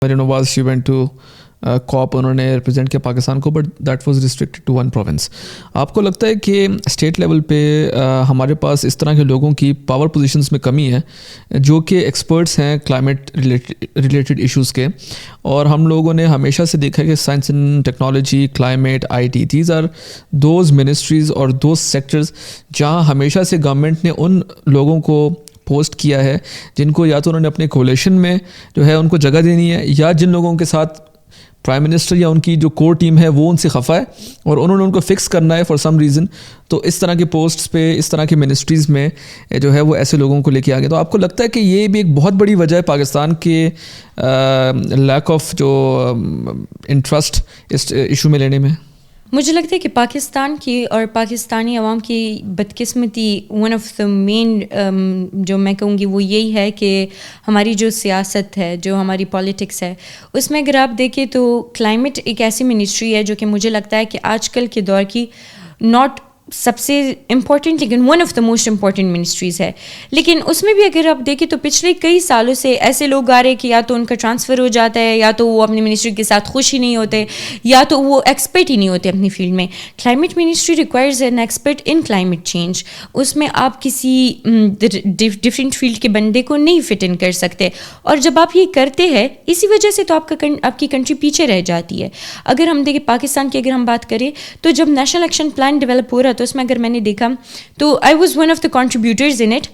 Nawaz she went to کاپ, انہوں نے represent کیا پاکستان کو, but that was restricted to one province. آپ کو لگتا ہے کہ اسٹیٹ لیول پہ ہمارے پاس اس طرح کے لوگوں کی پاور پوزیشنز میں کمی ہے جو کہ ایکسپرٹس ہیں کلائمیٹ ریلیٹڈ ایشوز کے, اور ہم لوگوں نے ہمیشہ سے دیکھا کہ science and technology, climate, I T, these are those ministries اور دوز سیکٹرز جہاں ہمیشہ سے گورنمنٹ نے ان لوگوں کو پوسٹ کیا ہے جن کو یا تو انہوں نے اپنے کولیشن میں جو ہے ان کو جگہ دینی ہے, یا جن لوگوں کے ساتھ پرائم منسٹر یا ان کی جو کور ٹیم ہے وہ ان سے خفا ہے اور انہوں نے ان کو فکس کرنا ہے فار سم ریزن. تو اس طرح کے پوسٹس پہ, اس طرح کی منسٹریز میں جو ہے وہ ایسے لوگوں کو لے کے آ گئے. تو آپ کو لگتا ہے کہ یہ بھی ایک بہت بڑی وجہ ہے پاکستان کے لیک آف جو انٹرسٹ اس ایشو میں لینے میں؟ مجھے لگتا ہے کہ پاکستان کی اور پاکستانی عوام کی بدقسمتی ون آف دا مین جو میں کہوں گی وہ یہی ہے کہ ہماری جو سیاست ہے, جو ہماری پالیٹکس ہے, اس میں اگر آپ دیکھیں تو کلائمیٹ ایک ایسی منسٹری ہے جو کہ مجھے لگتا ہے کہ آج کل کے دور کی ناٹ سب سے امپورٹنٹ لیکن one of the most important ministries ہے. لیکن اس میں بھی اگر آپ دیکھیں تو پچھلے کئی سالوں سے ایسے لوگ آ رہے کہ یا تو ان کا ٹرانسفر ہو جاتا ہے, یا تو وہ اپنی منسٹری کے ساتھ خوش ہی نہیں ہوتے, یا تو وہ ایکسپرٹ ہی نہیں ہوتے اپنی فیلڈ میں. Climate ministry requires an expert in climate change. اس میں آپ کسی ڈفرینٹ فیلڈ کے بندے کو نہیں فٹ ان کر سکتے, اور جب آپ یہ کرتے ہیں اسی وجہ سے تو آپ کی کنٹری پیچھے رہ جاتی ہے. اگر ہم دیکھیں پاکستان کی اگر ہم بات کریں تو جب نیشنل ایکشن پلان ڈیولپ ہو رہا تو اس میں اگر میں نے دیکھا تو I was one of the contributors in it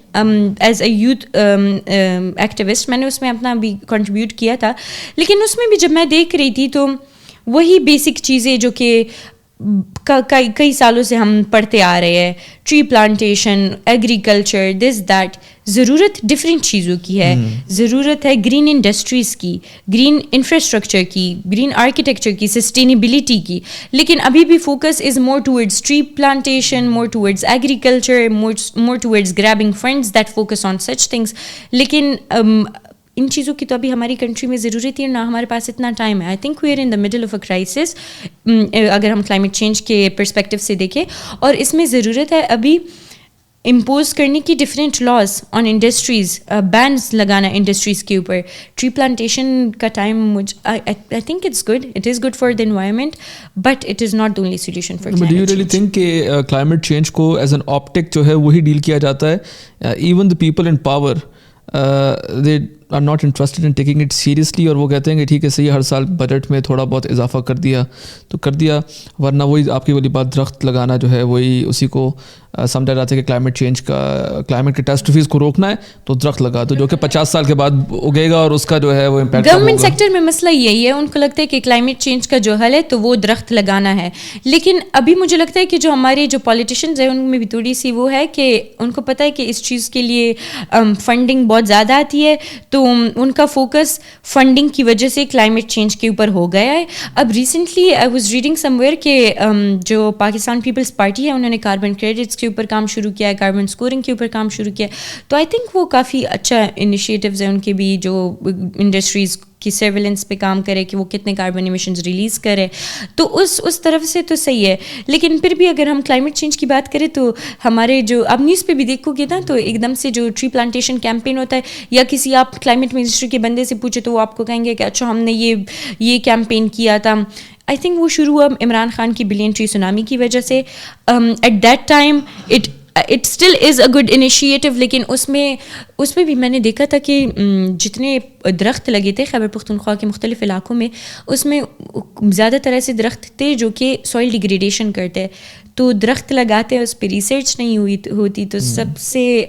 as a youth activist. میں نے اس میں اپنا بھی کنٹریبیوٹ کیا تھا, لیکن اس میں بھی جب میں دیکھ رہی تھی تو وہی بیسک چیزیں جو کہ کئی سالوں سے ہم پڑھتے آ رہے ہیں, tree plantation, agriculture, this that. ضرورت ڈفرینٹ چیزوں کی ہے, ضرورت ہے گرین انڈسٹریز کی, گرین انفراسٹرکچر کی, گرین آرکیٹیکچر کی, سسٹینیبلٹی کی. لیکن ابھی بھی focus is more towards tree plantation, more towards agriculture, more towards grabbing funds that focus on such things. لیکن ان چیزوں کی تو ابھی ہماری کنٹری میں ضرورت ہے, نہ ہمارے پاس اتنا ٹائم ہے. I think we are in the middle of a crisis اگر ہم کلائمیٹ چینج کے پرسپیکٹو سے دیکھیں, اور اس میں ضرورت ہے ابھی امپوز کرنے کی different laws on industries, bans لگانا انڈسٹریز کے اوپر. ٹری پلانٹیشن کا time I think it's good, it is good for the environment, but it is not the only solution for climate change. Do you really think کہ climate change کو as an optic جو ہے وہی ڈیل کیا جاتا ہے؟ Even the people in power they are not interested in taking it seriously, اور وہ کہتے ہیں کہ ٹھیک ہے صحیح, ہر سال بجٹ میں تھوڑا بہت اضافہ کر دیا تو کر دیا, ورنہ وہی آپ کی والی بات درخت لگانا جو ہے وہی اسی کو سمجھا جاتا ہے کہ کلائمیٹ چینج کا, کلائمیٹ کیٹاسٹروفیز کو روکنا ہے تو درخت لگا دو, جو کہ 50 سال کے بعد اگے گا اور اس کا جو ہے وہ امپیکٹ. گورنمنٹ سیکٹر میں مسئلہ یہی ہے, ان کو لگتا ہے کہ کلائمیٹ چینج کا جو حل ہے تو وہ درخت لگانا ہے. لیکن ابھی مجھے لگتا ہے کہ جو ہمارے جو پالیٹیشینز ہیں ان میں بھی تھوڑی سی وہ ہے کہ ان کو پتہ ہے کہ اس چیز کے لیے فنڈنگ بہت زیادہ آتی ہے, تو ان کا فوکس فنڈنگ کی وجہ سے کلائمیٹ چینج کے اوپر ہو گیا ہے. اب recently I was reading some where کہ جو پاکستان پیپلز پارٹی ہے انہوں نے کاربن کریڈٹس کے اوپر کام شروع کیا ہے, کاربن اسکورنگ کے اوپر کام شروع کیا ہے. تو آئی تھنک وہ کافی اچھا انیشیٹوز ہیں ان کے بھی, جو انڈسٹریز کی سرویلنس پہ کام کرے کہ وہ کتنے کاربن ایمیشنز ریلیز کرے, تو اس طرف سے تو صحیح ہے. لیکن پھر بھی اگر ہم کلائمیٹ چینج کی بات کریں تو ہمارے جو آپ نیوز پہ بھی دیکھو گے نا, تو ایک دم سے جو ٹری پلانٹیشن کیمپین ہوتا ہے, یا کسی آپ کلائمیٹ منسٹری کے بندے سے پوچھے تو وہ آپ کو کہیں گے کہ اچھا ہم نے یہ کیمپین کیا تھا. آئی تھنک وہ شروع ہوا عمران خان کی بلین ٹری سونامی کی وجہ سے. At that time it still is a good initiative, لیکن اس میں بھی میں نے دیکھا تھا کہ جتنے درخت لگے تھے خیبر پختونخوا کے مختلف علاقوں میں, اس میں زیادہ تر ایسے درخت تھے جو کہ سوئل ڈیگریڈیشن کرتے. تو درخت لگاتے ہیں, اس پہ ریسرچ نہیں ہوتی. تو سب سے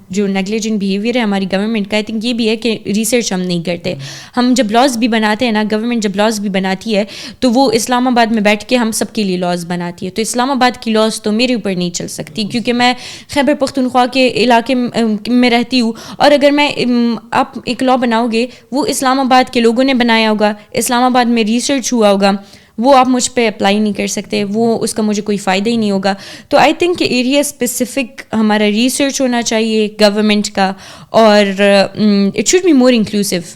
جو نیگلیجنٹ بیہیویئر ہے ہماری گورنمنٹ کا, آئی تھنک یہ بھی ہے کہ ریسرچ ہم نہیں کرتے. ہم جب لاز بھی بناتے ہیں نا, گورنمنٹ جب لاز بھی بناتی ہے تو وہ اسلام آباد میں بیٹھ کے ہم سب کے لیے لاز بناتی ہے. تو اسلام آباد کی لاز تو میرے اوپر نہیں چل سکتی, کیونکہ میں خیبر پختونخوا کے علاقے میں رہتی ہوں, اور اگر میں آپ ایک لا بناؤ گے وہ اسلام آباد کے لوگوں نے بنایا ہوگا, اسلام آباد میں ریسرچ ہوا ہوگا, وہ آپ مجھ پہ اپلائی نہیں کر سکتے, وہ اس کا مجھے کوئی فائدہ ہی نہیں ہوگا. تو آئی تھنک کہ ایریا اسپیسیفک ہمارا ریسرچ ہونا چاہیے گورنمنٹ کا, اور it should be more inclusive.